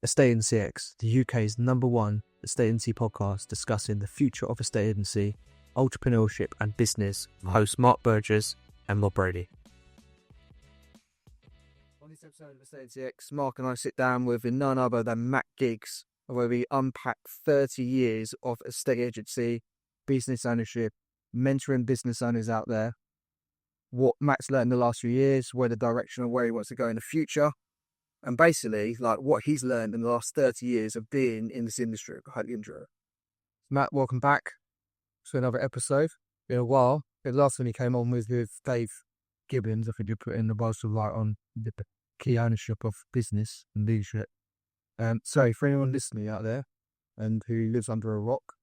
Estate Agency X, the UK's #1 estate agency podcast discussing the future of estate agency, entrepreneurship and business, host Mark Burgess and Rob Brady. On this episode of Estate Agency X, Mark and I sit down with none other than Matt Giggs, where we unpack 30 years of estate agency, business ownership, mentoring business owners out there, what Matt's learned in the last few years, where the direction of where he wants to go in the future, and basically like what he's learned in the last 30 years of being in this industry. I hope you enjoy it. Matt, welcome back to another episode. Been a while. The last one he came on with Dave Gibbons. I think you put in the most of light on the key ownership of business and leadership. So for anyone listening out there and who lives under a rock,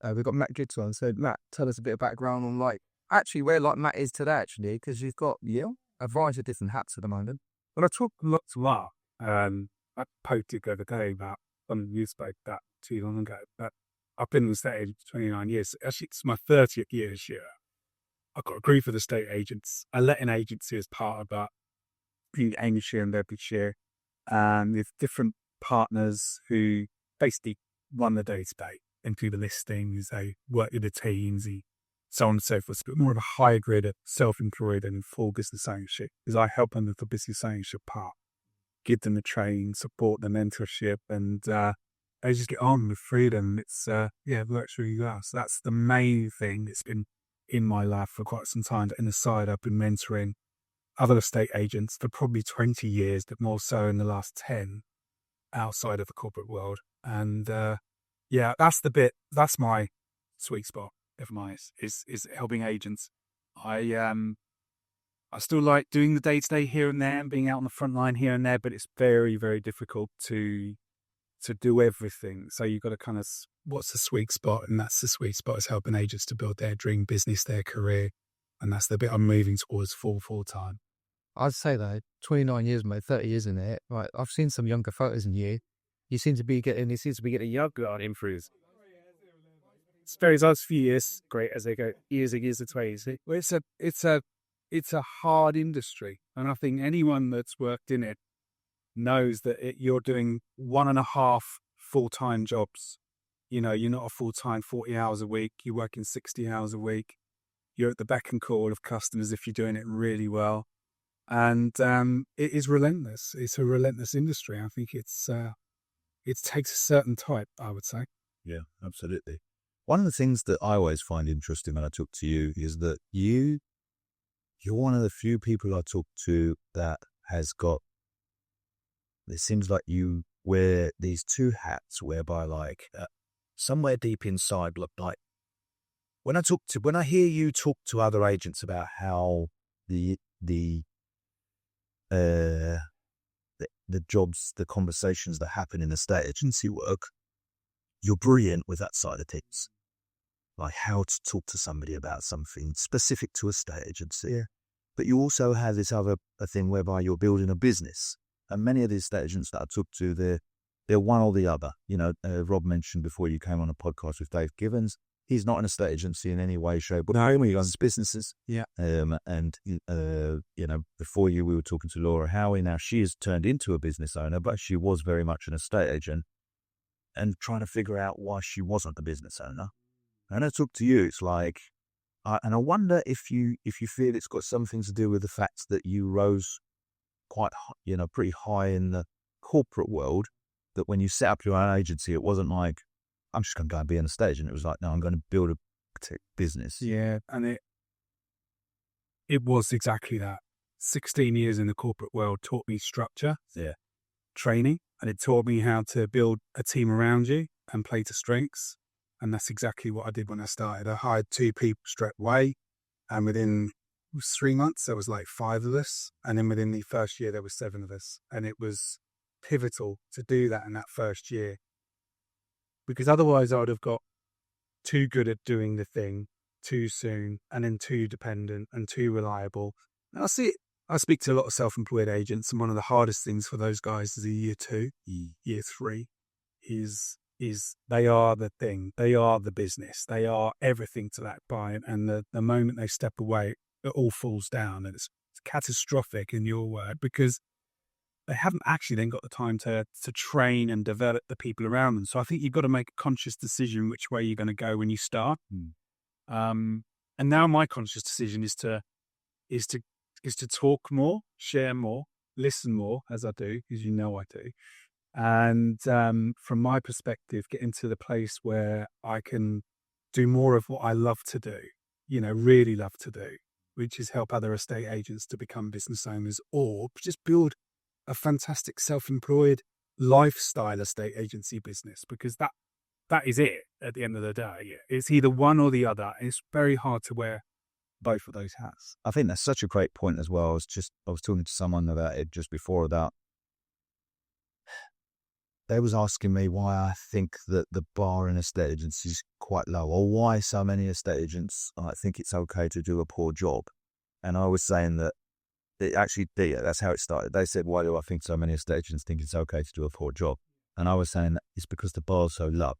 we've got Matt Giggs on. So Matt, tell us a bit of background on where Matt is today, actually, because you've got a variety of different hats at the moment. Well, I talk lots of Mark. I posted the other day about something you spoke about too long ago, but I've been in the estate agent for 29 years. Actually, it's my 30th year this year. I've got a group of estate agents. I let an agency as part of that, in Cambridgeshire and Bedfordshire, with different partners who basically run the day-to-day and do the listings. They work with the teams, so on and so forth, but more of a hybrid of self-employed and full business ownership, because I help them with the business ownership part, give them the training, support the mentorship, and they just get on with freedom. It's, it works really well. So that's the main thing that's been in my life for quite some time. And aside, I've been mentoring other estate agents for probably 20 years, but more so in the last 10 outside of the corporate world. And that's my sweet spot. Of mine is helping agents. I still like doing the day-to-day here and there and being out on the front line here and there, but it's very, very difficult to do everything. So you've got to kind of, what's the sweet spot? And that's the sweet spot, is helping agents to build their dream business, their career. And that's the bit I'm moving towards full time. I'd say though, 29 years, mate, 30 years in it. Right, I've seen some younger photos in you. You seem to be getting younger on improves. It's very last few years, great as they go years and years of 20. Well, it's a hard industry, and I think anyone that's worked in it knows that you're doing 1.5 full-time jobs. You know, you're not a full-time 40 hours a week. You're working 60 hours a week. You're at the beck and call of customers if you're doing it really well, and it is relentless. It's a relentless industry. I think it takes a certain type, I would say. Yeah, absolutely. One of the things that I always find interesting when I talk to you is that you're one of the few people I talk to that has got, it seems like you wear these two hats whereby somewhere deep inside, like when I hear you talk to other agents about how the jobs, the conversations that happen in estate agency work, you're brilliant with that side of things. Like how to talk to somebody about something specific to a estate agency. Yeah. But you also have this other thing whereby you're building a business. And many of the estate agents that I talk to, they're one or the other. You know, Rob mentioned before you came on a podcast with Dave Gibbons, he's not an estate agency in any way, shape, or form. He runs businesses. Yeah. Before we were talking to Laura Howie. Now she has turned into a business owner, but she was very much an estate agent and trying to figure out why she wasn't a business owner. And I talk to you, it's like, and I wonder if you feel it's got something to do with the fact that you rose pretty high in the corporate world, that when you set up your own agency, it wasn't like, I'm just going to go and be an estate agent. It was like, no, I'm going to build a business. Yeah, and it was exactly that. 16 years in the corporate world taught me structure, training, and it taught me how to build a team around you and play to strengths. And that's exactly what I did when I started. I hired 2 people straight away, and within 3 months, there was 5 of us. And then within the first year, there was 7 of us. And it was pivotal to do that in that first year, because otherwise I would have got too good at doing the thing too soon, and then too dependent and too reliable. And I see it. I speak to a lot of self-employed agents, and one of the hardest things for those guys is year 2, year 3, is they are the thing, they are the business, they are everything to that client, and the moment they step away, it all falls down, and it's catastrophic in your word, because they haven't actually then got the time to train and develop the people around them. So I think you've got to make a conscious decision which way you're going to go when you start. And now my conscious decision is to talk more, share more, listen more, as I do, as you know I do. And from my perspective, get into the place where I can do more of what I love to do, really love to do, which is help other estate agents to become business owners or just build a fantastic self-employed lifestyle estate agency business, because that is it at the end of the day. It's either one or the other. And it's very hard to wear both of those hats. I think that's such a great point as well. I was talking to someone about it just before, about they was asking me why I think that the bar in estate agency is quite low, or why so many estate agents think it's okay to do a poor job. And I was saying that that's how it started. They said, why do I think so many estate agents think it's okay to do a poor job? And I was saying that it's because the bar's so low.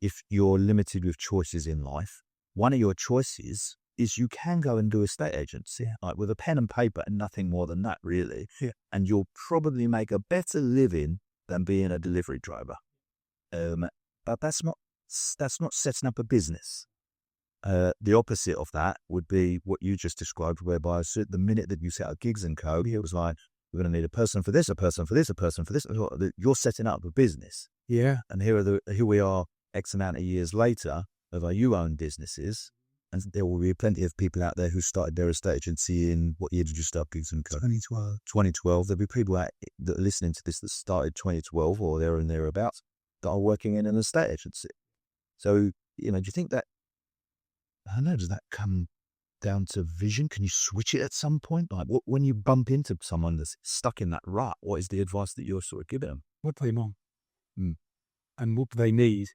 If you're limited with choices in life, one of your choices is you can go and do estate agency, like with a pen and paper and nothing more than that, really. Yeah. And you'll probably make a better living than being a delivery driver. But that's not setting up a business. The opposite of that would be what you just described, whereby the minute that you set up Gigs and Co, it was like, we're going to need a person for this, a person for this, a person for this. You're setting up a business. Yeah. And here we are X amount of years later, of you own businesses. And there will be plenty of people out there who started their estate agency in, what year did you start Gigs and Co? 2012. 2012. There'll be people that are listening to this that started 2012 or there and thereabouts that are working in an estate agency. So, do you think that, I don't know, does that come down to vision? Can you switch it at some point? Like when you bump into someone that's stuck in that rut, what is the advice that you're sort of giving them? What do they want? And what do they need?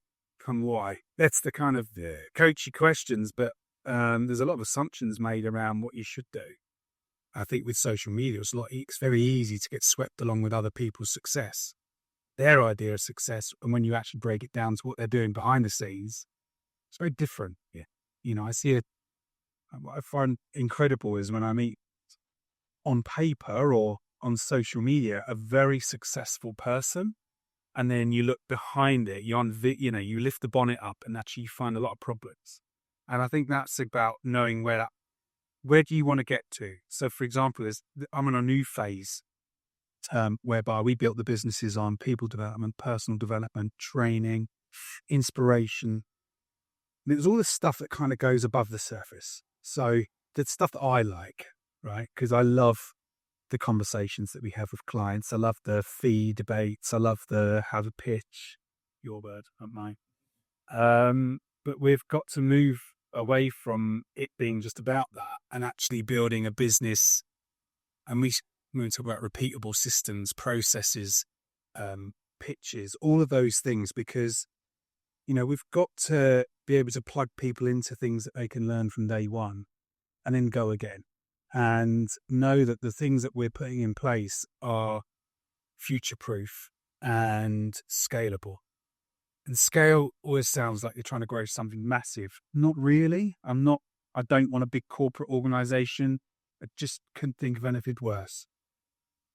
And why? That's the kind of the coachy questions, but there's a lot of assumptions made around what you should do. I think with social media, it's very easy to get swept along with other people's success, their idea of success. And when you actually break it down to what they're doing behind the scenes, it's very different. Yeah. What I find incredible is when I meet on paper or on social media a very successful person, and then you look behind it, you lift the bonnet up and actually you find a lot of problems. And I think that's about knowing where do you want to get to? So, for example, I'm in a new phase whereby we built the businesses on people development, personal development, training, inspiration. There's all this stuff that kind of goes above the surface. So the stuff that I like, right? Because I love the conversations that we have with clients. I love the fee debates. I love the how to pitch, your word, not mine. But we've got to move away from it being just about that and actually building a business. And we talk about repeatable systems, processes, pitches, all of those things, because, we've got to be able to plug people into things that they can learn from day one and then go again. And know that the things that we're putting in place are future-proof and scalable. And scale always sounds like you're trying to grow something massive. Not really. I don't want a big corporate organization. I just couldn't think of anything worse.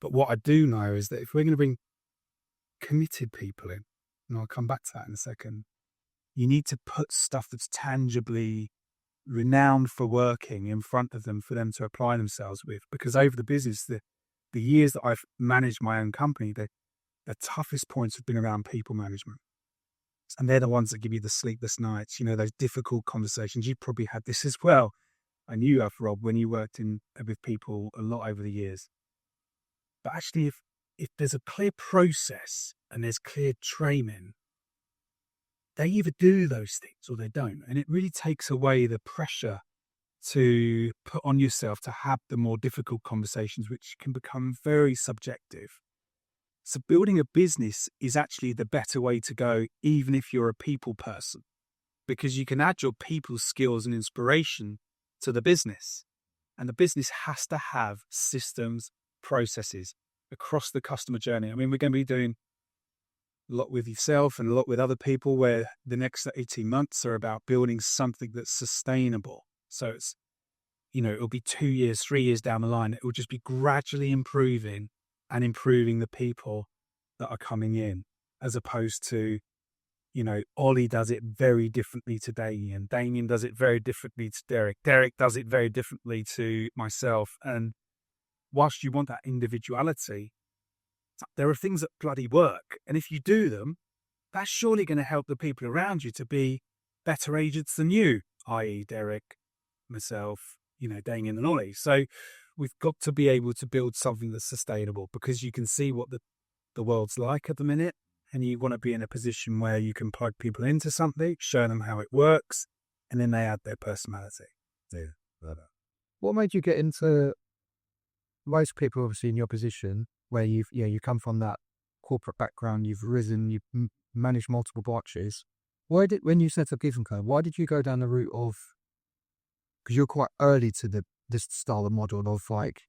But what I do know is that if we're going to bring committed people in, and I'll come back to that in a second, you need to put stuff that's tangibly renowned for working in front of them for them to apply themselves with. Because over the business, the years that I've managed my own company, the toughest points have been around people management. And they're the ones that give you the sleepless nights, those difficult conversations. You've probably had this as well. And you have, Rob, when you worked with people a lot over the years. But actually, if there's a clear process and there's clear training, they either do those things or they don't. And it really takes away the pressure to put on yourself to have the more difficult conversations, which can become very subjective. So building a business is actually the better way to go, even if you're a people person, because you can add your people skills and inspiration to the business. And the business has to have systems, processes across the customer journey. I mean, we're going to be doing a lot with yourself and a lot with other people where the next 18 months are about building something that's sustainable. So it's, it'll be 2 years, 3 years down the line. It will just be gradually improving and improving the people that are coming in, as opposed to, Ollie does it very differently to Damien. Damien does it very differently to Derek. Derek does it very differently to myself. And whilst you want that individuality, there are things that bloody work. And if you do them, that's surely going to help the people around you to be better agents than you, i.e. Derek, myself, Damien and Ollie. So we've got to be able to build something that's sustainable, because you can see what the world's like at the minute, and you want to be in a position where you can plug people into something, show them how it works, and then they add their personality. Yeah. What made you get into, most people obviously in your position where you come from that corporate background, you've risen, you've managed multiple branches. When you set up Gives & Co, why did you go down the route of, because you're quite early to this style of model of like,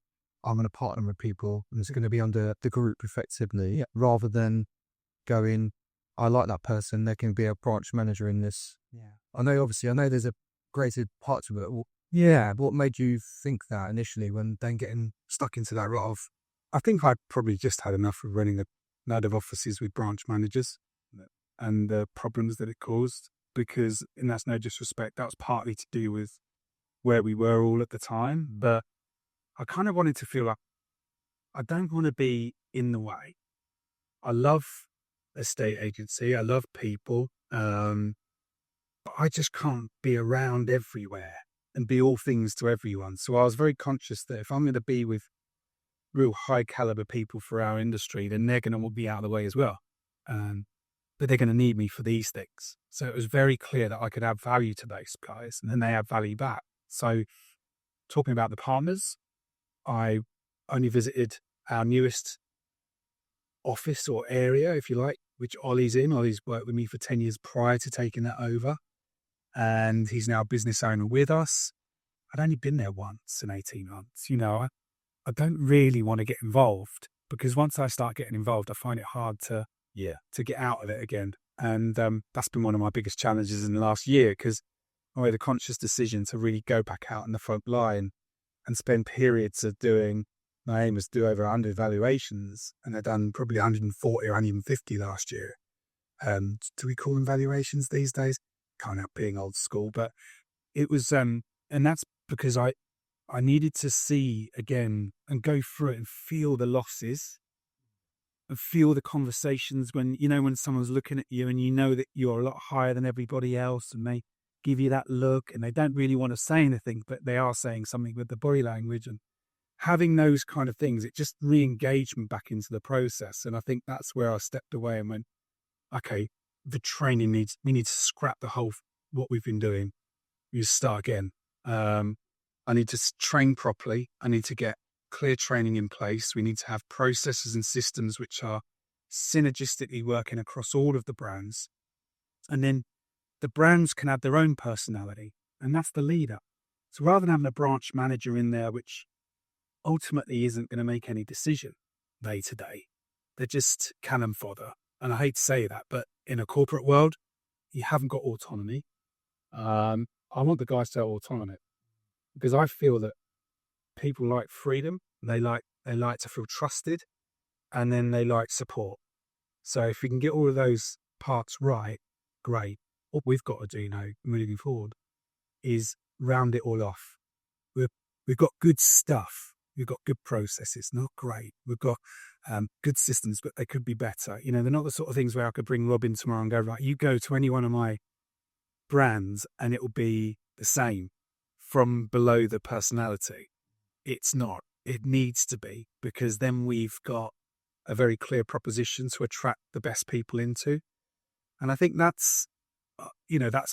I'm going to partner with people and it's going to be under the group effectively, rather than going, I like that person, they can be a branch manager in this. Yeah. I know there's a greater part to it. Yeah. What made you think that initially, when then getting stuck into that role of, I think I probably just had enough of running a load of offices with branch managers and the problems that it caused, because, and that's no disrespect, that was partly to do with where we were all at the time, but I kind of wanted to feel like I don't want to be in the way. I love estate agency, I love people, but I just can't be around everywhere and be all things to everyone. So I was very conscious that if I'm going to be with real high caliber people for our industry, then they're going to be out of the way as well. But they're going to need me for these things. So it was very clear that I could add value to those guys, and then they add value back. So talking about the partners, I only visited our newest office or area, if you like, which Ollie's in. Ollie's worked with me for 10 years prior to taking that over, and he's now a business owner with us. I'd only been there once in 18 months. I don't really want to get involved, because once I start getting involved, I find it hard to get out of it again. And that's been one of my biggest challenges in the last year, because I made a conscious decision to really go back out in the front line and spend periods of doing, my aim was to do over 100 valuations, and I've done probably 140 or 150 last year. Do we call them valuations these days? Can't help being old school, but it was, and that's because I needed to see again and go through it and feel the losses and feel the conversations when someone's looking at you and that you're a lot higher than everybody else, and they give you that look and they don't really want to say anything, but they are saying something with the body language, and having those kind of things, it just re-engaged me back into the process. And I think that's where I stepped away and went, okay, the training we need to scrap the whole, what we've been doing. We start again. I need to train properly. I need to get clear training in place. We need to have processes and systems which are synergistically working across all of the brands. And then the brands can have their own personality, and that's the leader. So rather than having a branch manager in there, which ultimately isn't going to make any decision day to day, they're just cannon fodder. And I hate to say that, but in a corporate world, you haven't got autonomy. I want the guys to have autonomy, because I feel that people like freedom. They like to feel trusted, and then they like support. So if we can get all of those parts right, great. What we've got to do now, moving forward, is round it all off. We've got good stuff. We've got good processes, not great. We've got good systems, but they could be better. They're not the sort of things where I could bring Rob in tomorrow and go, right, you go to any one of my brands and it will be the same from below the personality. It's not. It needs to be, because then we've got a very clear proposition to attract the best people into. And I think that's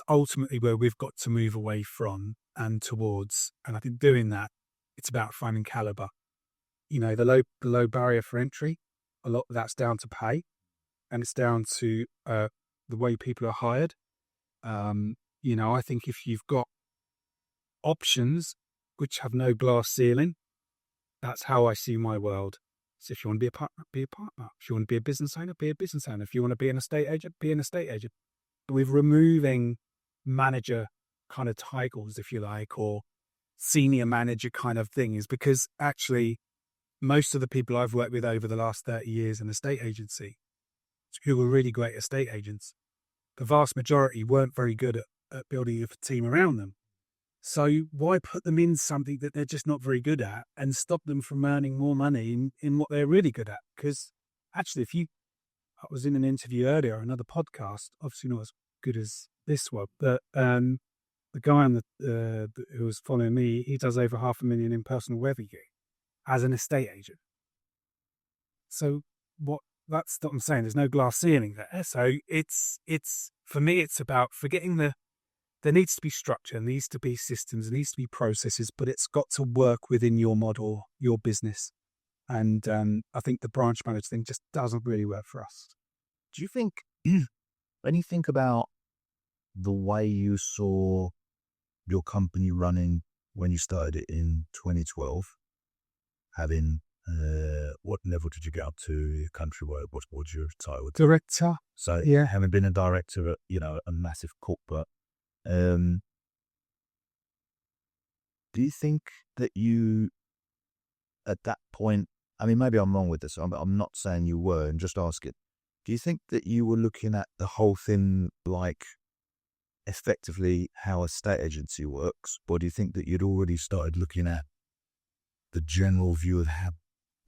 ultimately where we've got to move away from and towards. And I think doing that, it's about finding caliber. The low barrier for entry, a lot of that's down to pay, and it's down to the way people are hired. I think if you've got options which have no glass ceiling, that's how I see my world. So if you want to be a partner, be a partner. If you want to be a business owner, be a business owner. If you want to be an estate agent, be an estate agent. But with removing manager kind of titles, if you like, or senior manager kind of thing, is because actually most of the people I've worked with over the last 30 years in estate agency who were really great estate agents, the vast majority weren't very good at building a team around them. So why put them in something that they're just not very good at and stop them from earning more money in what they're really good at? Because actually, I was in an interview earlier, another podcast, obviously not as good as this one, but the guy on who was following me, he does over $500,000 in personal revenue as an estate agent. So that's what I'm saying. There's no glass ceiling there. So it's for me, it's about forgetting there needs to be structure, there needs to be systems, there needs to be processes, but it's got to work within your model, your business. And I think the branch manager thing just doesn't really work for us. Do you think, when you think about the way you saw your company running when you started it in 2012, having, what level did you get up to countrywide? What was your title? Director. So Yeah. having been a director at, a massive corporate, do you think that you, at that point, I mean, maybe I'm wrong with this, I'm not saying you were, and just asking, do you think that you were looking at the whole thing like effectively how a estate agency works, or do you think that you'd already started looking at the general view of how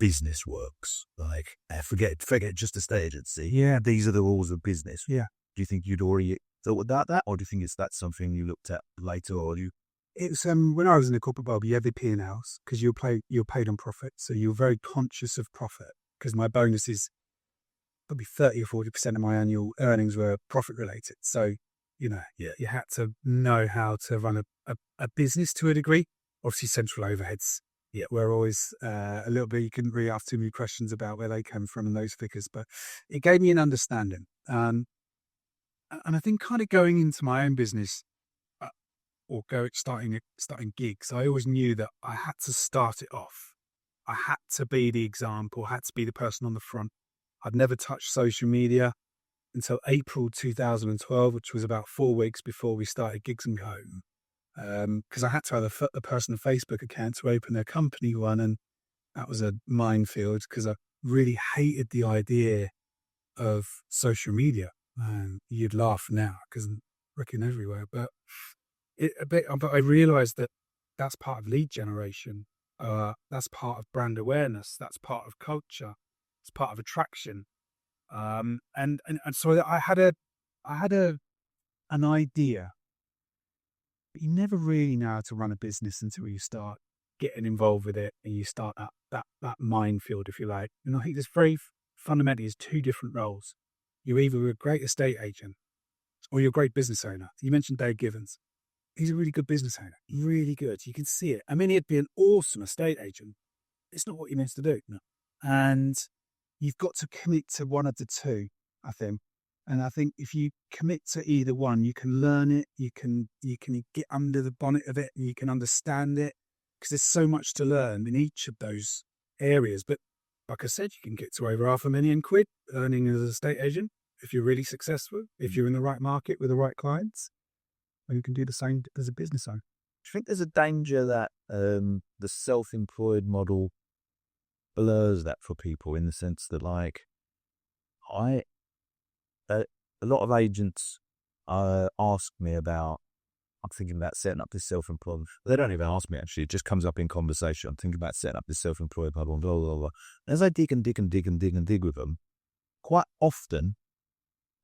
business works? Like, forget just estate agency. Yeah. These are the rules of business. Yeah. Do you think you'd already thought about that, or do you think that's something you looked at later, or you? It's when I was in the corporate world, you have the P&Ls because you're paid on profit, so you're very conscious of profit. Because my bonuses, probably 30 or 40% of my annual earnings were profit related. So you had to know how to run a business to a degree. Obviously, central overheads. Yeah, we're always a little bit. You couldn't really ask too many questions about where they came from and those figures, but it gave me an understanding. And I think kind of going into my own business or starting gigs, I always knew that I had to start it off. I had to be the example, had to be the person on the front. I'd never touched social media until April 2012, which was about 4 weeks before we started Gigs and Co. Because I had to have a personal Facebook account to open a company one, and that was a minefield because I really hated the idea of social media. And you'd laugh now because I'm freaking everywhere, but I realised that that's part of lead generation. That's part of brand awareness. That's part of culture. It's part of attraction. And so I had an idea, but you never really know how to run a business until you start getting involved with it and you start that minefield, if you like. And I think there's very fundamentally is two different roles. You're either a great estate agent or you're a great business owner. You mentioned Dave Givens. He's a really good business owner. Really good. You can see it. I mean, he'd be an awesome estate agent. It's not what he means to do. No. And you've got to commit to one of the two, I think. And I think if you commit to either one, you can learn it. You can get under the bonnet of it and you can understand it because there's so much to learn in each of those areas. But like I said, you can get to over £500,000 earning as an estate agent if you're really successful, if you're in the right market with the right clients, or you can do the same as a business owner. Do you think there's a danger that the self-employed model blurs that for people in the sense that, like, a lot of agents ask me about, I'm thinking about setting up this self-employed. They don't even ask me, actually. It just comes up in conversation. I'm thinking about setting up this self-employed model and blah, blah, blah. And as I dig with them, quite often,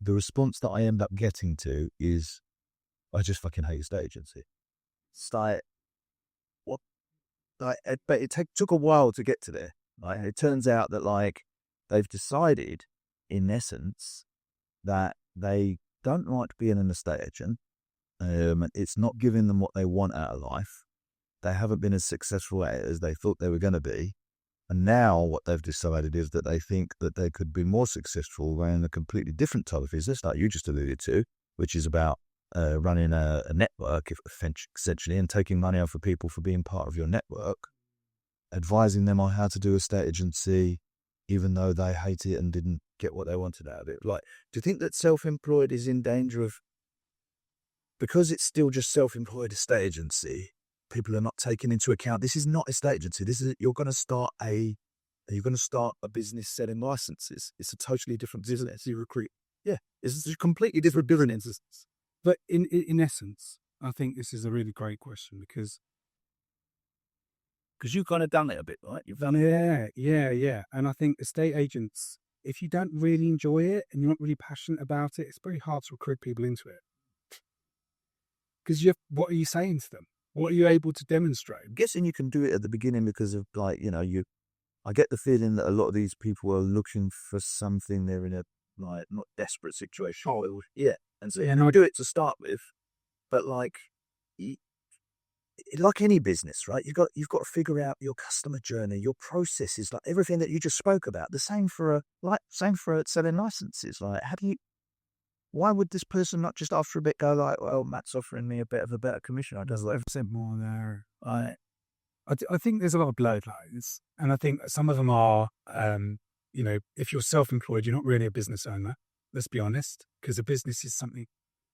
the response that I end up getting to is, I just fucking hate estate agency. It's like, what? Like, but it took a while to get to there. Like, it turns out that, like, they've decided, in essence, that they don't like being an estate agent. It's not giving them what they want out of life. They haven't been as successful at it as they thought they were going to be. And now what they've decided is that they think that they could be more successful running a completely different type of business, like you just alluded to, which is about running a network, essentially, and taking money off of people for being part of your network, advising them on how to do estate agency, even though they hate it and didn't get what they wanted out of it. Like, do you think that self-employed is in danger of, because it's still just self-employed estate agency, people are not taking into account, this is not estate agency, you're going to start a Are you going to start a business selling licenses? It's a totally different business. You recruit. Yeah, it's a completely different business. But in essence, I think this is a really great question because You've kind of done it a bit, right? You've done it. yeah. And I think estate agents, if you don't really enjoy it and you're not really passionate about it, it's very hard to recruit people into it. Because what are you saying to them? What are you able to demonstrate? I'm guessing you can do it at the beginning because of I get the feeling that a lot of these people are looking for something. They're in a not desperate situation. Oh, yeah. And so Yeah, no, do it to start with, but like any business, right? You've got to figure out your customer journey, your processes, like everything that you just spoke about. The same for selling licenses. Like, why would this person not just after a bit go like, well, Matt's offering me a bit of a better commission? I there's don't like 11% more there. I I think there's a lot of bloodlines, and I think some of them are, if you're self-employed, you're not really a business owner. Let's be honest, because a business is something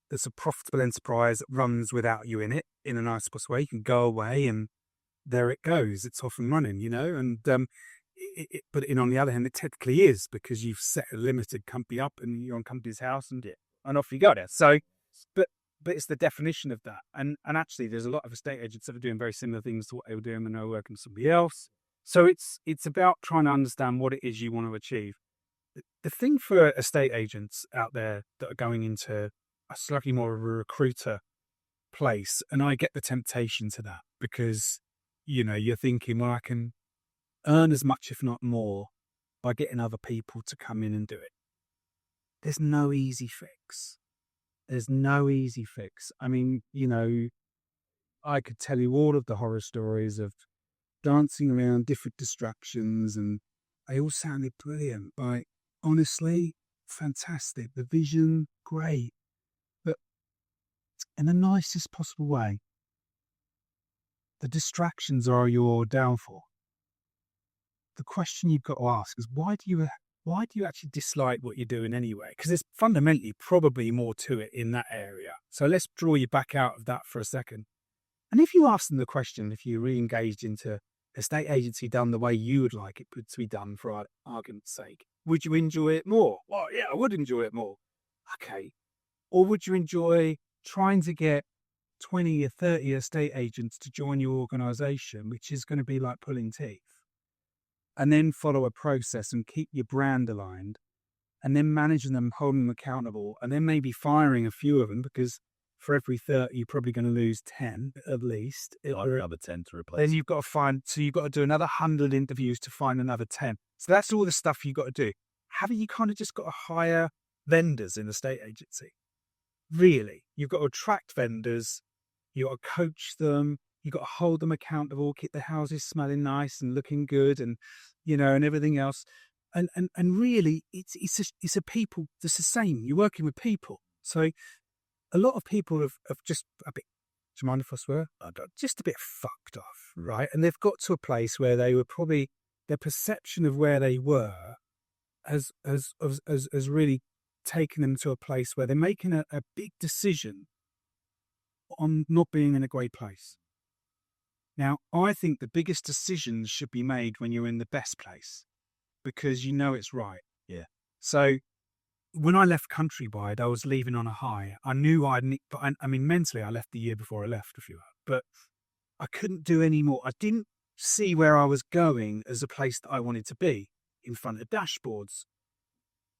that's a profitable enterprise that runs without you in it in a nice possible way. You can go away and there it goes. It's off and running, and but on the other hand, it technically is because you've set a limited company up and you're on company's house and off you go there. So, but it's the definition of that. And actually, there's a lot of estate agents that are doing very similar things to what they were doing when they were working for somebody else. So it's about trying to understand what it is you want to achieve. The thing for estate agents out there that are going into a slightly more of a recruiter place, and I get the temptation to that because, you're thinking, well, I can earn as much, if not more, by getting other people to come in and do it. There's no easy fix. There's no easy fix. I mean, I could tell you all of the horror stories of dancing around different distractions, and they all sounded brilliant. Like, honestly, fantastic. The vision, great. But in the nicest possible way, the distractions are your downfall. The question you've got to ask is, why do you actually dislike what you're doing anyway? Because there's fundamentally probably more to it in that area. So let's draw you back out of that for a second. And if you ask them the question, if you re-engaged into estate agency done the way you would like it to be done, for argument's sake, would you enjoy it more? Well, yeah, I would enjoy it more. Okay. Or would you enjoy trying to get 20 or 30 estate agents to join your organisation, which is going to be like pulling teeth, and then follow a process and keep your brand aligned, and then managing them, holding them accountable, and then maybe firing a few of them because for every 30, you're probably going to lose 10 at least. another 10 to replace. Then you've got to do another 100 interviews to find another 10. So that's all the stuff you've got to do. Haven't you kind of just got to hire vendors in the estate agency? Really? You've got to attract vendors. You've got to coach them. You've got to hold them accountable, keep their houses smelling nice and looking good and, and everything else. And really, it's a people, it's the same. You're working with people. So a lot of people have just a bit, do you mind if I swear? Just a bit fucked off, right? And they've got to a place where they were probably, their perception of where they were has really taken them to a place where they're making a big decision on not being in a great place. Now, I think the biggest decisions should be made when you're in the best place because it's right. Yeah. So when I left Countrywide, I was leaving on a high. I knew mentally I left the year before I left, but I couldn't do any more. I didn't see where I was going as a place that I wanted to be, in front of dashboards,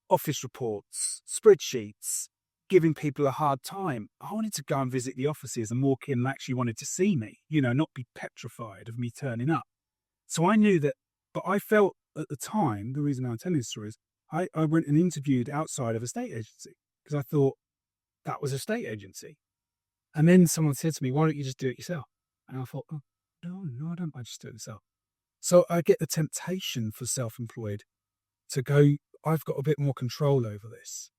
office reports, spreadsheets, giving people a hard time. I wanted to go and visit the offices and walk in and actually wanted to see me, not be petrified of me turning up. So I knew that, but I felt at the time, the reason I'm telling this story is I went and interviewed outside of a state agency because I thought that was a state agency. And then someone said to me, why don't you just do it yourself? And I thought, oh, no, I don't. I just do it myself. So I get the temptation for self-employed to go, I've got a bit more control over this.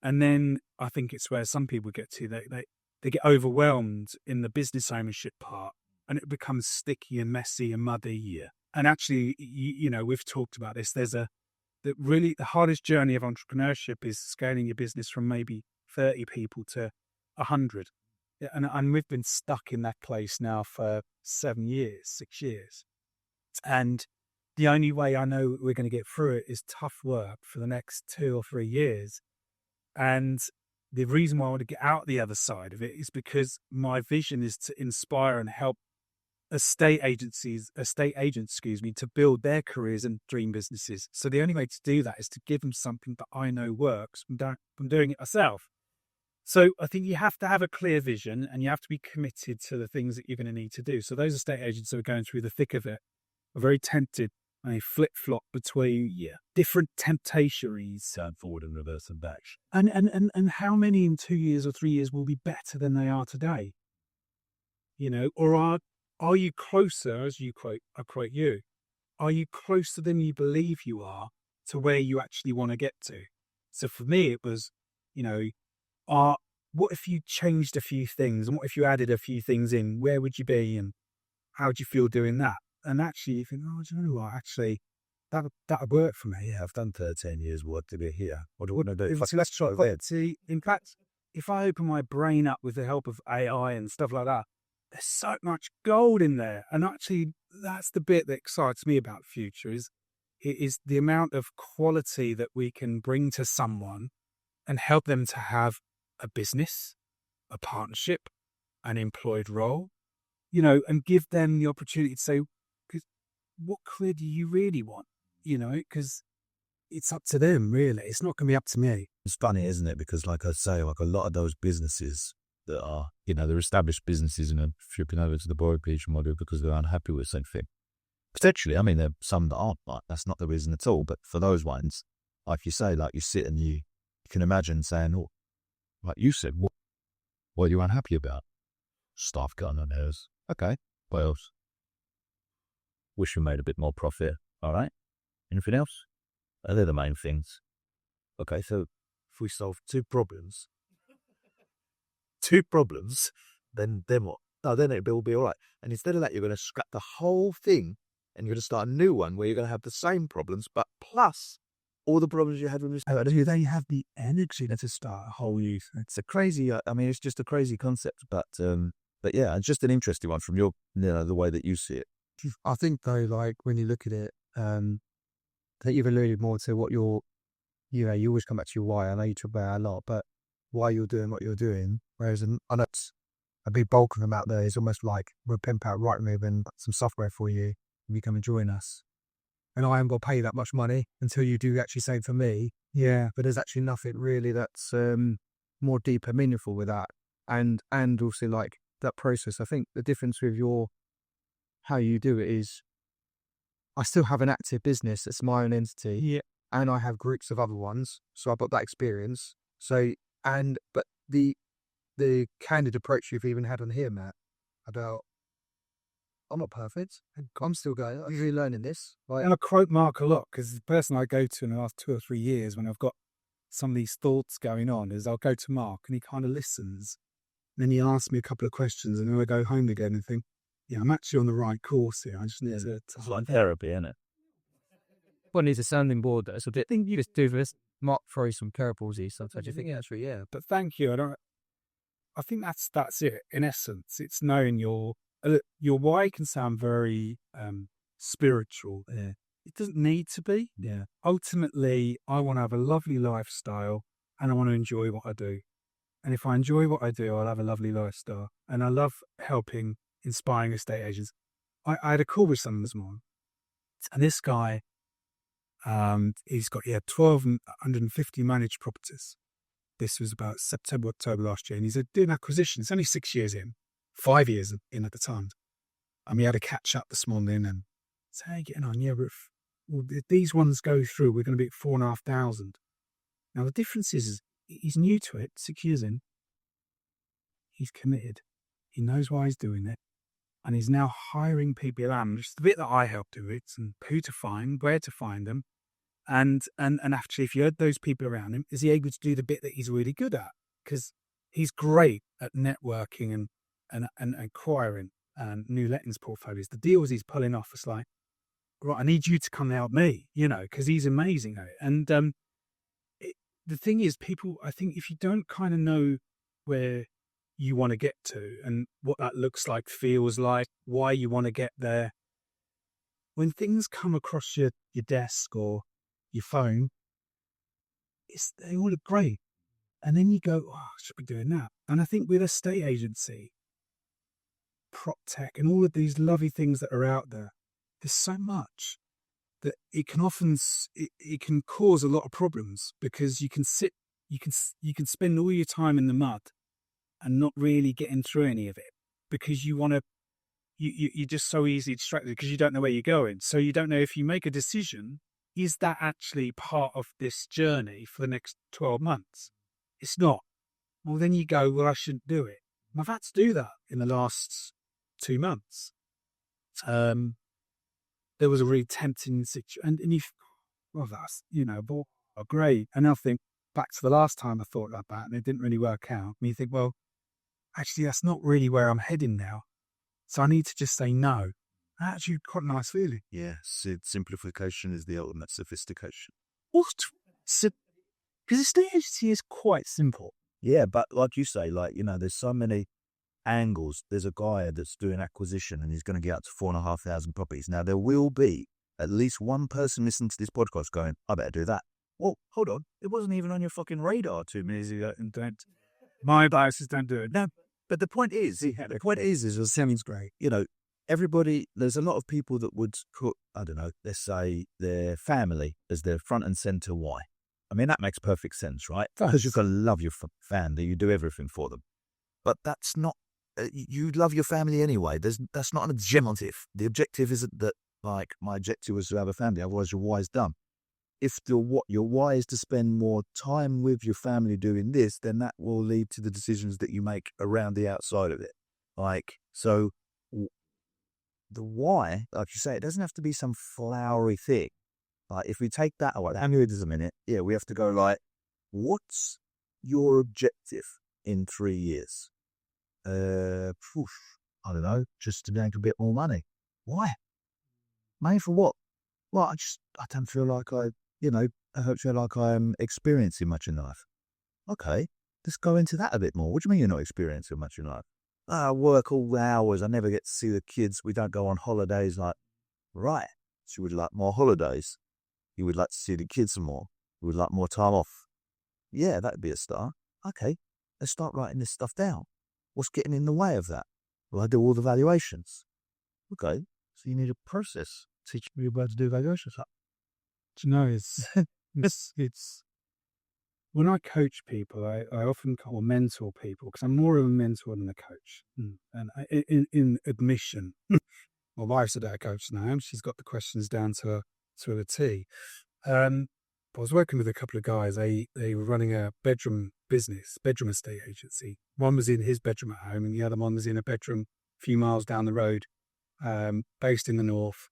And then I think it's where some people get to, they get overwhelmed in the business ownership part and it becomes sticky and messy and muddy. Yeah. And actually, we've talked about this. The hardest journey of entrepreneurship is scaling your business from maybe 30 people to 100. And we've been stuck in that place now for 6 years. And the only way I know we're going to get through it is tough work for the next 2 or 3 years. And the reason why I want to get out the other side of it is because my vision is to inspire and help estate agents, to build their careers and dream businesses. So the only way to do that is to give them something that I know works from doing it myself. So I think you have to have a clear vision and you have to be committed to the things that you're going to need to do. So those estate agents that are going through the thick of it are very tempted, and they flip-flop between different temptations. Turn forward and reverse and back. And how many in 2 years or 3 years will be better than they are today? Or are you closer, as I quote you, are you closer than you believe you are to where you actually want to get to? So for me, it was, what if you changed a few things, and what if you added a few things in? Where would you be, and how would you feel doing that? And actually, you think, do you know what? Actually, that would work for me. Yeah, I've done 13 years work to be here. What do I want to do? Let's try that. See, in fact, if I open my brain up with the help of AI and stuff like that, there's so much gold in there. And actually, that's the bit that excites me about the future is the amount of quality that we can bring to someone and help them to have a business, a partnership, an employed role, and give them the opportunity to say, what career do you really want? Because it's up to them, really. It's not going to be up to me. It's funny, isn't it? Because like I say, like a lot of those businesses that are, they're established businesses and are flipping over to the brokerage model because they're unhappy with something. Potentially, I mean, there are some that aren't, like, that's not the reason at all. But for those ones, like you say, like you sit and you can imagine saying, oh, like you said, what are you unhappy about? Staff gun on theirs. Okay, what else? Wish we made a bit more profit. All right. Anything else? They're the main things. Okay, so if we solve two problems, then what? No, then it will be all right. And instead of that, you're going to scrap the whole thing and you're going to start a new one where you're going to have the same problems, but plus all the problems you had with this. Do they have the energy to start a whole new thing? It's a crazy, it's just a crazy concept, but yeah, it's just an interesting one from your, the way that you see it. I think though, like when you look at it, that you've alluded more to what you always come back to your why. I know you talk about it a lot, but why you're doing what you're doing. Whereas I know it's a big bulk of them out there is almost like we'll pimp out Rightmove and some software for you and you come and join us. And I haven't got to pay that much money until you do actually same for me. Yeah. But there's actually nothing really that's more deep and meaningful with that. And also like that process. I think the difference with how you do it is I still have an active business that's my own entity. Yeah. And I have groups of other ones. So I've got that experience. But the candid approach you've even had on here, Matt, about I'm not perfect. I'm still going. I'm really learning this. And I quote Mark a lot because the person I go to in the last 2 or 3 years when I've got some of these thoughts going on is I'll go to Mark and he kind of listens. And then he asks me a couple of questions and then I go home again and think, yeah, I'm actually on the right course here. I just need to it's like therapy, isn't it? One needs a sounding board that's a bit. I think you just do this. Mark throws some curveballs here sometimes. You think, actually, yeah. But thank you. I think that's it. In essence, it's knowing your why can sound very spiritual. Yeah. It doesn't need to be. Yeah. Ultimately, I want to have a lovely lifestyle and I want to enjoy what I do. And if I enjoy what I do, I'll have a lovely lifestyle. And I love helping, inspiring estate agents. I had a call with someone this morning, and this guy, he's got 1,250 managed properties. This was about September, October last year, and he's doing acquisitions. It's only 6 years in, 5 years in at the time. We had a catch up this morning and said, "How you getting on? Yeah, if these ones go through, we're going to be at 4,500." Now the difference is he's new to it, 6 years in. He's committed. He knows why he's doing it. And he's now hiring people around, which is the bit that I help do it, and who to find, where to find them. And actually, if you had those people around him, is he able to do the bit that he's really good at? Because he's great at networking and acquiring new lettings portfolios. The deals he's pulling off is like, right, I need you to come help me, because he's amazing at it. And the thing is, people, I think if you don't kind of know where you want to get to and what that looks like, feels like, why you want to get there, when things come across your desk or your phone, they all look great. And then you go, oh, I should be doing that. And I think with a estate agency, prop tech, and all of these lovely things that are out there, there's so much that it can often it can cause a lot of problems, because you can spend all your time in the mud and not really getting through any of it, because you're just so easily distracted because you don't know where you're going. So you don't know if you make a decision, is that actually part of this journey for the next 12 months? It's not. Well, then you go, well, I shouldn't do it. And I've had to do that in the last 2 months. There was a really tempting situation, and that's, great. And I think back to the last time I thought about that, and it didn't really work out. And you think, well, actually, that's not really where I'm heading now. So I need to just say no. Actually, quite a nice feeling. Yeah, simplification is the ultimate sophistication. What? Because estate agency is quite simple. Yeah, but like you say, there's so many angles. There's a guy that's doing acquisition and he's going to get up to 4,500 properties. Now, there will be at least one person listening to this podcast going, I better do that. Well, hold on. It wasn't even on your fucking radar 2 minutes ago. And My advice is don't do it. No, but the point is, it sounds great. There's a lot of people that would put, I don't know, let's say their family as their front and center why. I mean, that makes perfect sense, right? Because you've got to love your family. You do everything for them. But that's not, you love your family anyway. That's not an objective. The objective isn't that, like, my objective was to have a family. Otherwise, your why is done. If your why is to spend more time with your family doing this, then that will lead to the decisions that you make around the outside of it. So the why, like you say, it doesn't have to be some flowery thing. If we take that away, hang with us a minute. Yeah, we have to go what's your objective in 3 years? I don't know, just to make a bit more money. Why? Money for what? Well, I don't feel like I don't feel like I'm experiencing much in life. Okay, let's go into that a bit more. What do you mean you're not experiencing much in life? I work all the hours. I never get to see the kids. We don't go on holidays. Right. So you would like more holidays. You would like to see the kids more. You would like more time off. Yeah, that'd be a start. Okay, let's start writing this stuff down. What's getting in the way of that? Well, I do all the valuations. Okay, so you need a process. Teach me about to do valuations. Do you know, it's when I coach people, I often call mentor people, because I'm more of a mentor than a coach. And in admission, my wife's a day coach now, and she's got the questions down to a T. I was working with a couple of guys. They were running a bedroom estate agency. One was in his bedroom at home, and the other one was in a bedroom a few miles down the road, based in the north,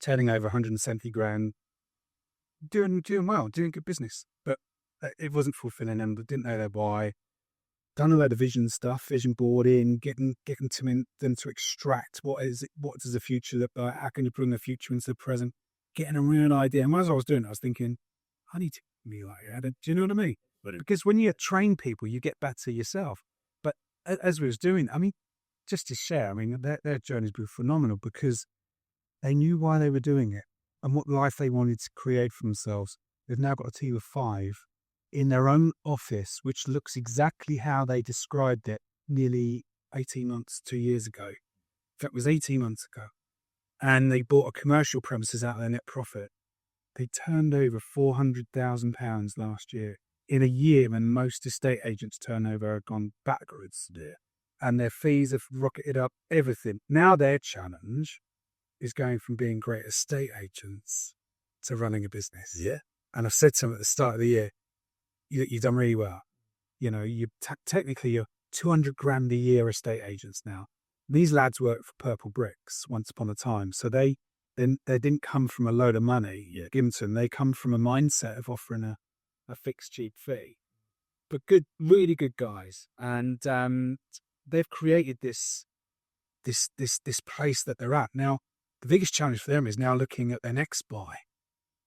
turning over 170 grand, doing well, doing good business. But it wasn't fulfilling them. They didn't know their why. Done a load of vision stuff, vision boarding, getting them to extract what does the future look like? How can you bring the future into the present? Getting a real idea. And as I was doing it, I was thinking, I need to be like that. Do you know what I mean? Because when you train people, you get better yourself. But as we was doing, I mean, just to share, I mean, their journeys were phenomenal, because they knew why they were doing it and what life they wanted to create for themselves. They've now got a team of 5 in their own office, which looks exactly how they described it nearly 18 months, 2 years ago. In fact, it was 18 months ago. And they bought a commercial premises out of their net profit. They turned over £400,000 last year, in a year when most estate agents' turnover had gone backwards. Yeah. And their fees have rocketed up, everything. Now their challenge is going from being great estate agents to running a business. Yeah. And I've said to them at the start of the year, you've done really well. Technically you're 200 grand a year estate agents now. These lads worked for Purple Bricks once upon a time. So they didn't come from a load of money given to them. They come from a mindset of offering a fixed cheap fee. But really good guys. And they've created this place that they're at. Now, the biggest challenge for them is now looking at their next buy.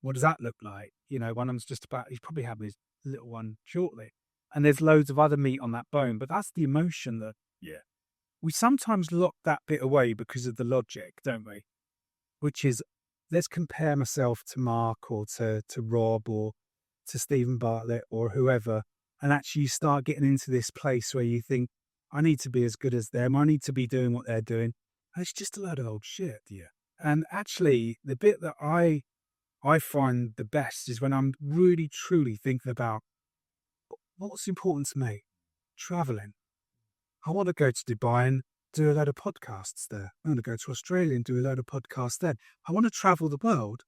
What does that look like? One of them's he's probably having his little one shortly. And there's loads of other meat on that bone. But that's the emotion that we sometimes lock that bit away because of the logic, don't we? Which is, let's compare myself to Mark or to Rob or to Stephen Bartlett or whoever, and actually you start getting into this place where you think, I need to be as good as them. I need to be doing what they're doing. And it's just a load of old shit. Yeah. And actually, the bit that I find the best is when I'm really, truly thinking about what's important to me. Traveling. I want to go to Dubai and do a load of podcasts there. I want to go to Australia and do a load of podcasts there. I want to travel the world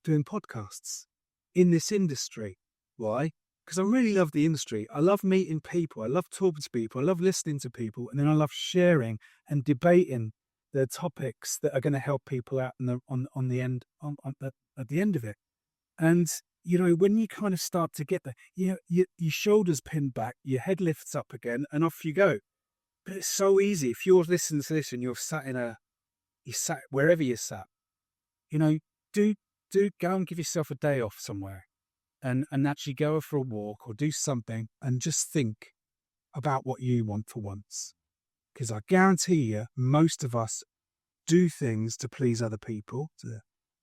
doing podcasts in this industry. Why? Because I really love the industry. I love meeting people. I love talking to people. I love listening to people. And then I love sharing and debating the topics that are going to help people out at the end of it. And, when you kind of start to get there, your shoulders pinned back, your head lifts up again, and off you go. But it's so easy. If you're listening to this and you're sat wherever you're sat, do go and give yourself a day off somewhere and actually go for a walk or do something and just think about what you want for once. Because I guarantee you, most of us do things to please other people.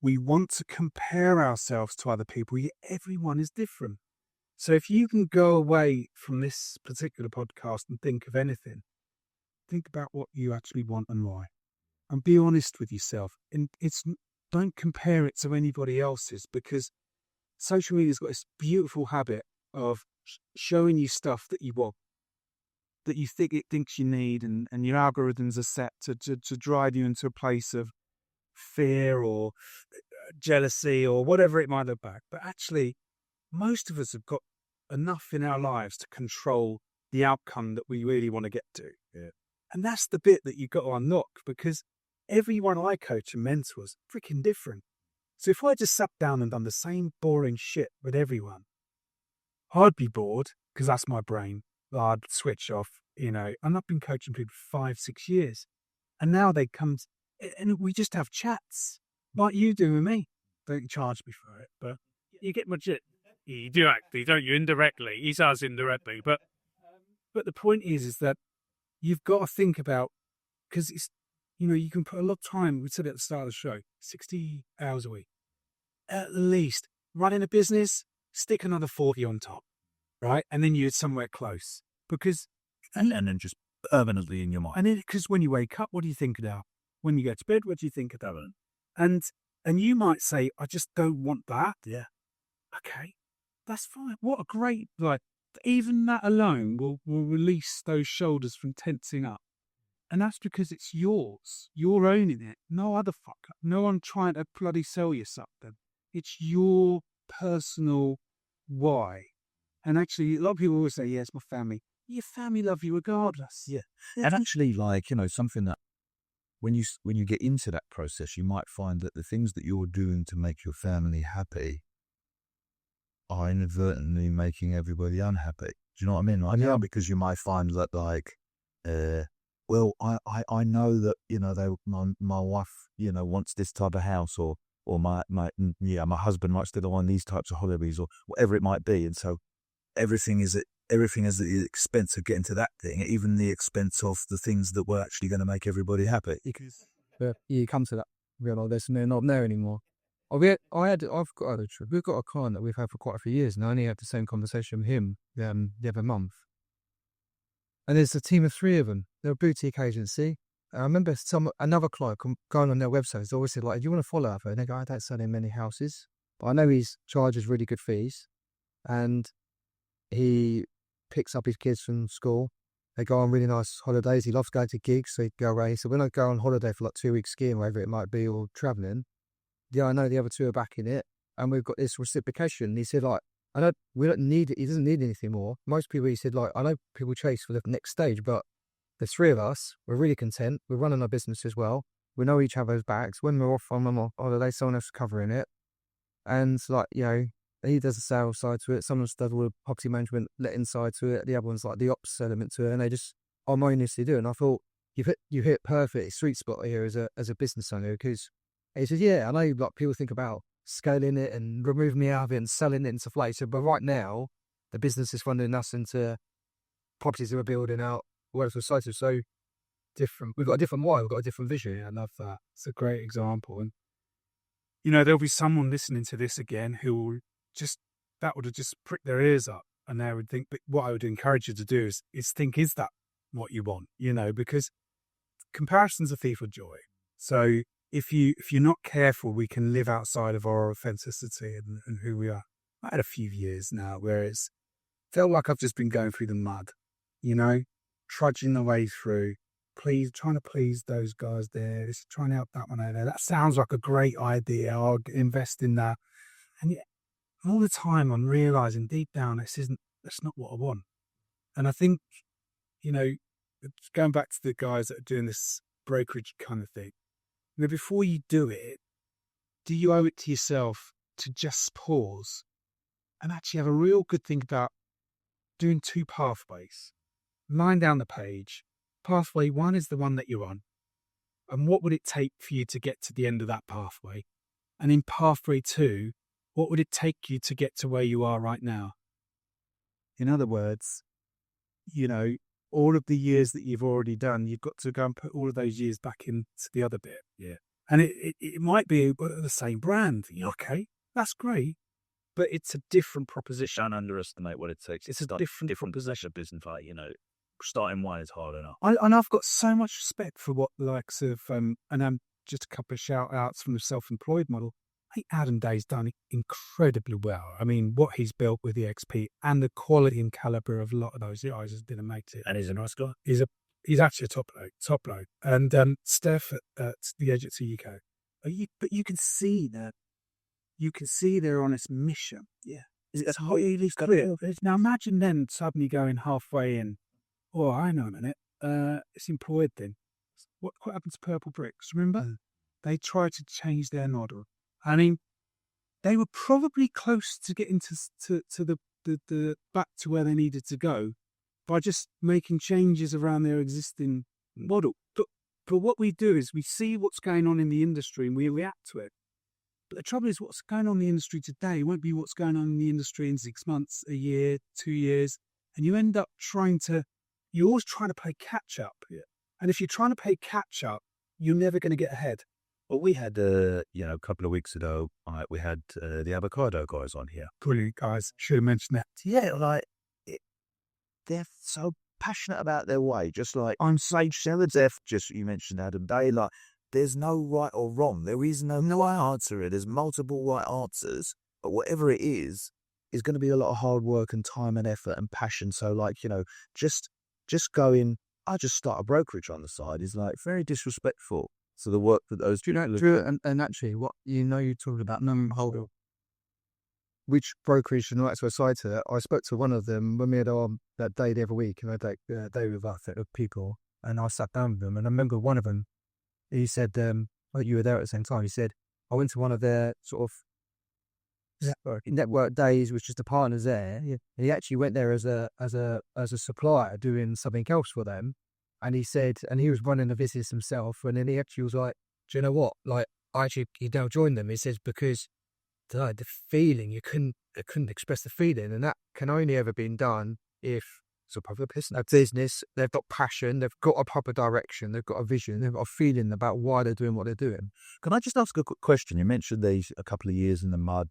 We want to compare ourselves to other people. Yet everyone is different. So if you can go away from this particular podcast and think of anything, think about what you actually want and why. And be honest with yourself. And don't compare it to anybody else's, because social media's got this beautiful habit of showing you stuff that you want, that you think it thinks you need, and your algorithms are set to drive you into a place of fear or jealousy or whatever it might look like. But actually, most of us have got enough in our lives to control the outcome that we really want to get to. Yeah. And that's the bit that you've got to unlock, because everyone I coach and mentor is freaking different. So if I just sat down and done the same boring shit with everyone, I'd be bored, because that's my brain. I'd switch off, and I've been coaching people for 5-6 years. And now they come and we just have chats like you do with me. Don't charge me for it, but you get my gist. You do actually, don't you? Indirectly. He says indirectly. But the point is that you've got to think about, because it's, you can put a lot of time, we said at the start of the show, 60 hours a week. At least. Running a business, stick another 40 on top, right? And then you're somewhere close. Because... And then just permanently in your mind. And then, because when you wake up, what do you think about? When you go to bed, what do you think about? And you might say, I just don't want that. Yeah. Okay, that's fine. What a great, even that alone will release those shoulders from tensing up. And that's because it's yours. You're owning it. No other fucker. No one trying to bloody sell you something. It's your personal why. And actually, a lot of people always say, yeah, it's my family. Your family love you regardless. Yeah. And actually, something that when you get into that process, you might find that the things that you're doing to make your family happy are inadvertently making everybody unhappy. Do you know what I mean? Yeah. Because you might find that I know that, my wife, wants this type of house, or my husband likes to go on these types of holidays, or whatever it might be. And so everything is at the expense of getting to that thing, even the expense of the things that were actually going to make everybody happy. You come to that realisation they're not there anymore. We've got a client that we've had for quite a few years, and I only had the same conversation with him the other month. And there's a team of 3 of them. They're a boutique agency. I remember another client going on their website. He's always said, do you want to follow her? And they go, I don't sell him many houses, but I know he charges really good fees, and he picks up his kids from school. They go on really nice holidays. He loves going to gigs, so he'd go away. So when I go on holiday for 2 weeks skiing, wherever it might be, or travelling, I know the other 2 are backing it, and we've got this reciprocation. He said, we don't need it. He doesn't need anything more. Most people, he said, I know people chase for the next stage, but the 3 of us, we're really content. We're running our business as well. We know each other's backs. When we're off on holiday, someone else is covering it. And he does the sales side to it. Someone does all the property management, letting side to it. The other one's the ops element to it, and they just harmoniously do it. And I thought, you hit perfect sweet spot here as a business owner, because he said, yeah, I know people think about scaling it and removing me out of it and selling it and stuff like that. But right now, the business is funding us into properties that we're building out, whatever sites are so different. We've got a different why, we've got a different vision. Yeah, I love that. It's a great example. And there'll be someone listening to this again who will that would have just pricked their ears up, and they would think, but what I would encourage you to do is think, is that what you want? Because comparison's a thief of joy. So if you're not careful, we can live outside of our authenticity and who we are. I had a few years now where it's felt like I've just been going through the mud, trudging the way through, trying to please those guys there, trying to help that one over there. That sounds like a great idea. I'll invest in that. And yet, all the time I'm realizing deep down, that's not what I want. And I think, going back to the guys that are doing this brokerage kind of thing, before you do it, do you owe it to yourself to just pause and actually have a real good think about doing 2 pathways? Line down the page. Pathway 1 is the one that you're on. And what would it take for you to get to the end of that pathway? And in pathway 2, what would it take you to get to where you are right now? In other words, all of the years that you've already done, you've got to go and put all of those years back into the other bit. Yeah. And it might be the same brand. Okay, that's great. But it's a different proposition. Don't underestimate what it takes. It's a different possession business. Like, starting one is hard enough. And I've got so much respect for what the likes of, and I'm just a couple of shout outs from the self-employed model. I think Adam Day's done incredibly well. I mean, what he's built with the XP and the quality and caliber of a lot of those guys has been amazing. And he's a nice guy. He's actually a top bloke. And Steph at the Agency UK. But you can see that. You can see they're on this mission. Yeah. It's highly clear. Now imagine them suddenly going halfway in. Oh, I know a minute. It's employed then. What happened to Purple Bricks? Remember? They tried to change their model. I mean, they were probably close to getting to the back to where they needed to go by just making changes around their existing model. But what we do is we see what's going on in the industry and we react to it. But the trouble is, what's going on in the industry today won't be what's going on in the industry in 6 months, a year, 2 years. And you end up you're always trying to play catch up. Yeah. And if you're trying to play catch up, you're never going to get ahead. Well, we had, a couple of weeks ago, we had the avocado guys on here. Brilliant guys. Should have mentioned that. Yeah, they're so passionate about their way. Just like I'm Sage Seller, you mentioned Adam Day, there's no right or wrong. There is no right answer. There's multiple right answers, but whatever it is going to be a lot of hard work and time and effort and passion. So just going, I just start a brokerage on the side is very disrespectful. So the work that those Drew, and actually, what you talked about, which brokerage and all that sort of side to that. I spoke to one of them when we had that day the other week, and I had that day with us of people, and I sat down with them, and I remember one of them. He said, you were there at the same time. He said, I went to one of their sort of network days, which is the partners there. He actually went there as a supplier doing something else for them. And he said, and he was running a business himself. And then he actually was like, do you know what? He now joined them. He says, because the feeling, I couldn't express the feeling. And that can only ever been done if it's a proper business, they've got passion, they've got a proper direction, they've got a vision, they've got a feeling about why they're doing what they're doing. Can I just ask a quick question? You mentioned these a couple of years in the mud.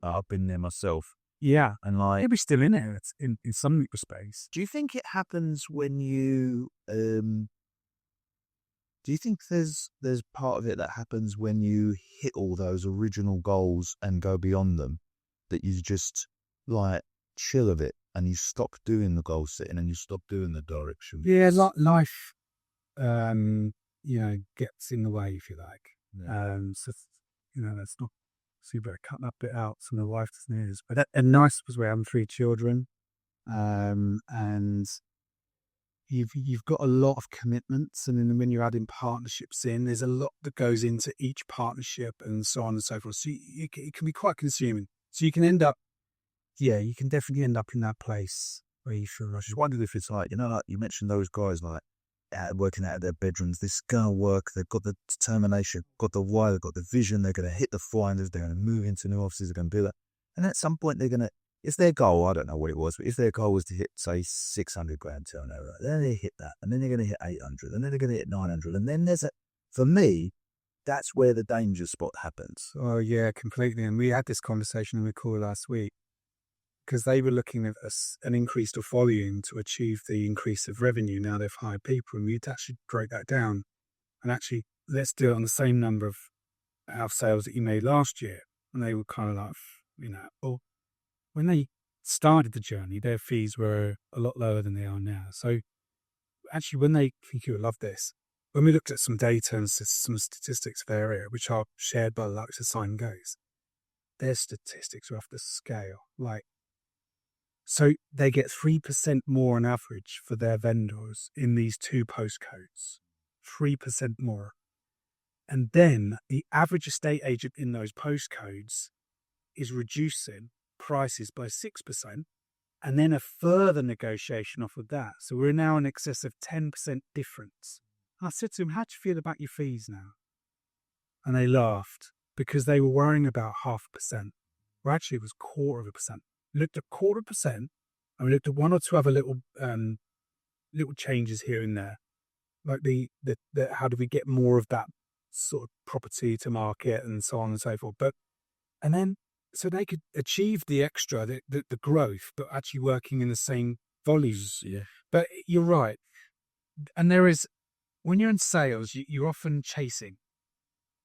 I've been there myself. Yeah. And maybe still in there in some respects. Do you think it happens when you, do you think there's part of it that happens when you hit all those original goals and go beyond them, that you just chill of it and you stop doing the goal setting and you stop doing the direction? Yeah, life, gets in the way, if you like. Yeah. That's not, so you better cut that bit out so the wife doesn't hear us. But and nice was we're having 3 children, and you've got a lot of commitments, and then when you're adding partnerships in, there's a lot that goes into each partnership and so on and so forth. So it can be quite consuming. So you can end up, you can definitely end up in that place where you feel rushed. I just wondered if it's you mentioned those guys working out of their bedrooms. This is gonna work. They've got the determination, got the why, they've got the vision. They're gonna hit the 400s. They're gonna move into new offices. They're gonna do that. And at some point, it's their goal. I don't know what it was, but if their goal was to hit, say, 600 grand turnover, then they hit that, and then they're gonna hit 800, and then they're gonna hit 900, and then for me, That's where the danger spot happens. Oh, yeah, completely. And we had this conversation in the call last week because they were looking at an increase of volume to achieve the increase of revenue. Now they've hired people, and we'd actually break that down and actually let's do it on the same number of house sales that you made last year. And they were kind of like, well, when they started the journey, their fees were a lot lower than they are now. So actually, when they think you would love this, when we looked at some data and some statistics of the area, which are shared by the likes of Simon Goes, their statistics are off the scale. So they get 3% more on average for their vendors in these 2 postcodes, 3% more. And then the average estate agent in those postcodes is reducing prices by 6%, and then a further negotiation off of that. So we're now in excess of 10% difference. I said to him, how do you feel about your fees now? And they laughed because they were worrying about 0.5%. Well, actually, it was 0.25%. We looked at 0.25%, and we looked at 1 or 2 other little changes here and there, like the how do we get more of that sort of property to market and so on and so forth. And then so they could achieve the extra, the growth, but actually working in the same volumes. Yeah. But you're right, and there is when you're in sales, you're often chasing.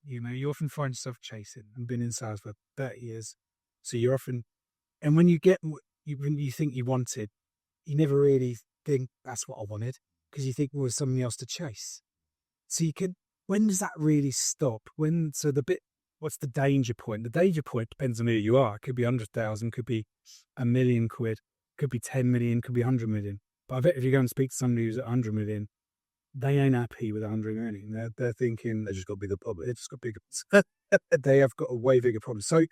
You often find yourself chasing. I've been in sales for 30 years, so you're often. And when you get when you think you wanted, you never really think that's what I wanted because you think well, there's something else to chase. So you can. When does that really stop? What's the danger point? The danger point depends on who you are. It could be 100,000, could be £1 million, could be 10 million, could be 100 million. But I bet if you go and speak to somebody who's at 100 million, they ain't happy with 100 million. They're thinking They just got bigger problems. they just got bigger. They have got a way bigger problem. So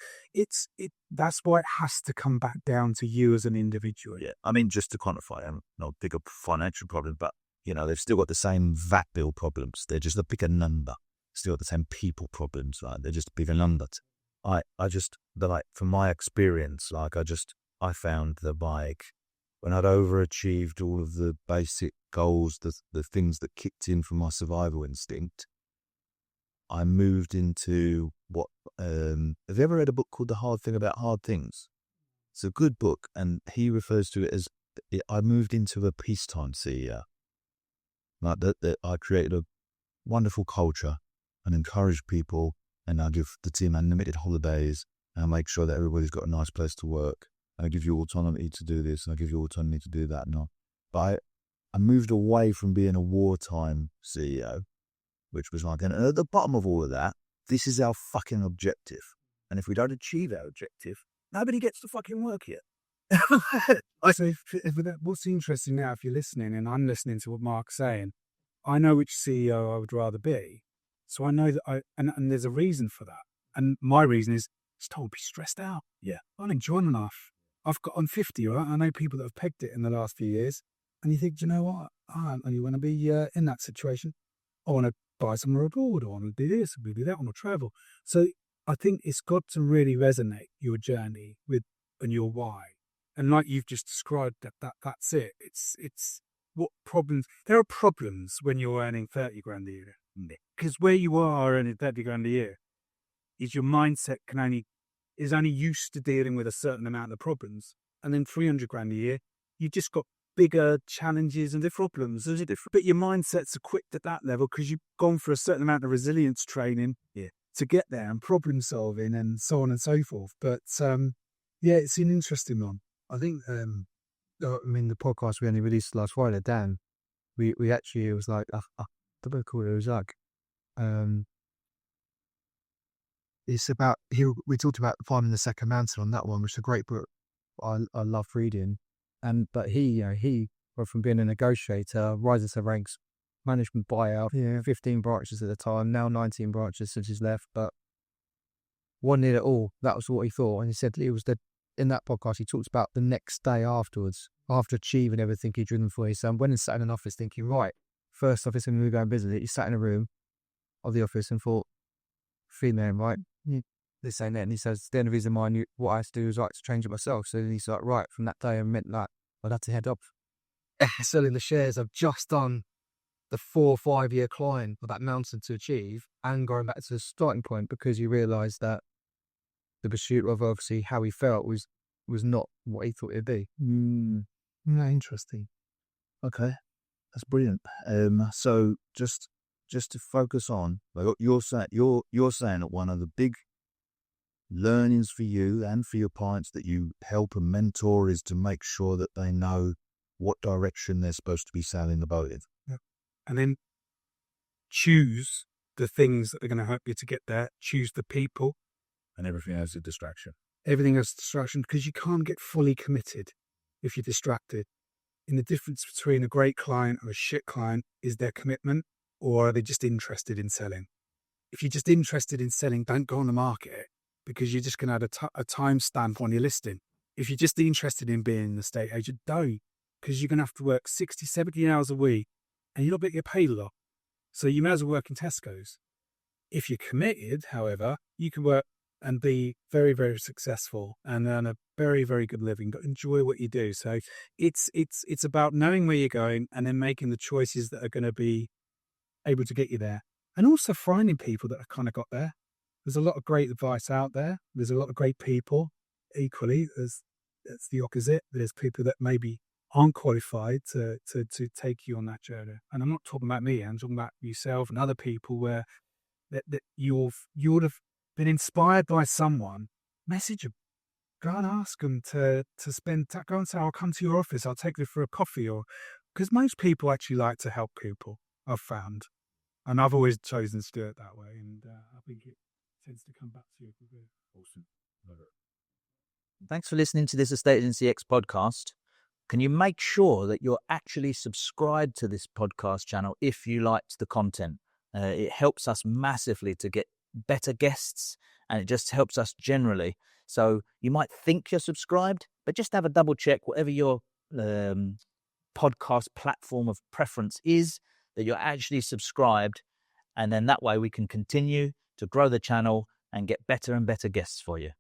that's why it has to come back down to you as an individual. Yeah. I mean, just to quantify, not bigger financial problem, but they've still got the same VAT bill problems. They're just a bigger number. Still got the same people problems. They're just a bigger number. From my experience, I found that when I'd overachieved all of the basic goals, the things that kicked in from my survival instinct, I moved into what, have you ever read a book called The Hard Thing About Hard Things? It's a good book, and he refers to it as, I moved into a peacetime CEO. That I created a wonderful culture and encourage people, and I give the team unlimited holidays, and I make sure that everybody's got a nice place to work. I give you autonomy to do this, and I give you autonomy to do that. But I moved away from being a wartime CEO, which was and at the bottom of all of that, this is our fucking objective. And if we don't achieve our objective, nobody gets to fucking work here. What's interesting now, if you're listening, and I'm listening to what Mark's saying, I know which CEO I would rather be. So I know that and there's a reason for that. And my reason is, just don't be stressed out. Yeah. I'm enjoying enough. I'm 50, right? I know people that have pegged it in the last few years. And you think, do you know what? I don't really want to be in that situation. I want to buy somewhere abroad. I want to do this, I want to do that, I want to travel. So I think it's got to really resonate, your journey and your why. And like you've just described, that's it. It's what problems. There are problems when you're earning 30 grand a year. Because where you are earning 30 grand a year is your mindset is only used to dealing with a certain amount of problems. And then 300 grand a year, you've just got bigger challenges and different problems. But your mindset's equipped at that level because you've gone for a certain amount of resilience training to get there and problem solving and so on and so forth. But it's an interesting one. I think, the podcast we only released last Friday, Dan, we actually, it was like, the book called it was like, it's about, we talked about Climbing the Second Mountain on that one, which is a great book I love reading. But he went from being a negotiator, rises to ranks, management buyout, 15 branches at the time, now 19 branches since he's left, but wanted it all. That was what he thought. And he said in that podcast, he talks about the next day afterwards, after achieving everything he'd driven for his son, went and sat in an office thinking, right, first office I'm going to go and visit it. He sat in a room of the office and thought, female, right? This ain't it. And he says, the only reason why I knew what I had to do was to change it myself. So he's like, right, from that day, I meant that I'd have to head up selling the shares I've just done the 4 or 5 year climb of that mountain to achieve, and going back to the starting point because you realise that the pursuit of obviously how he felt was not what he thought it'd be. Yeah, interesting. Okay, that's brilliant. So just to focus on, like you're saying that one of the big learnings for you and for your clients that you help and mentor is to make sure that they know what direction they're supposed to be sailing the boat in. Yeah. And then choose the things that are going to help you to get there. Choose the people. And everything else is a distraction. Everything else is distraction, because you can't get fully committed if you're distracted. And the difference between a great client or a shit client is their commitment, or are they just interested in selling? If you're just interested in selling, don't go on the market, because you're just going to add a timestamp on your listing. If you're just interested in being an estate agent, don't, because you're going to have to work 60, 70 hours a week and you'll get paid a lot. So you may as well work in Tesco's. If you're committed, however, you can work and be very, very successful and earn a very, very good living, but enjoy what you do. So it's about knowing where you're going and then making the choices that are going to be able to get you there. And also finding people that have kind of got there. There's a lot of great advice out there. There's a lot of great people. Equally, it's the opposite. There's people that maybe aren't qualified to take you on that journey. And I'm not talking about me. I'm talking about yourself and other people where that you would have been inspired by someone. Message them. Go and ask them to go and say, I'll come to your office. I'll take you for a coffee. Or because most people actually like to help people, I've found. And I've always chosen to do it that way. And I think it tends to come back to you. Awesome. Thanks for listening to this Estate Agency X podcast. Can you make sure that you're actually subscribed to this podcast channel if you liked the content? It helps us massively to get better guests, and it just helps us generally. So you might think you're subscribed, but just have a double check whatever your podcast platform of preference is, that you're actually subscribed, and then that way we can continue to grow the channel and get better and better guests for you.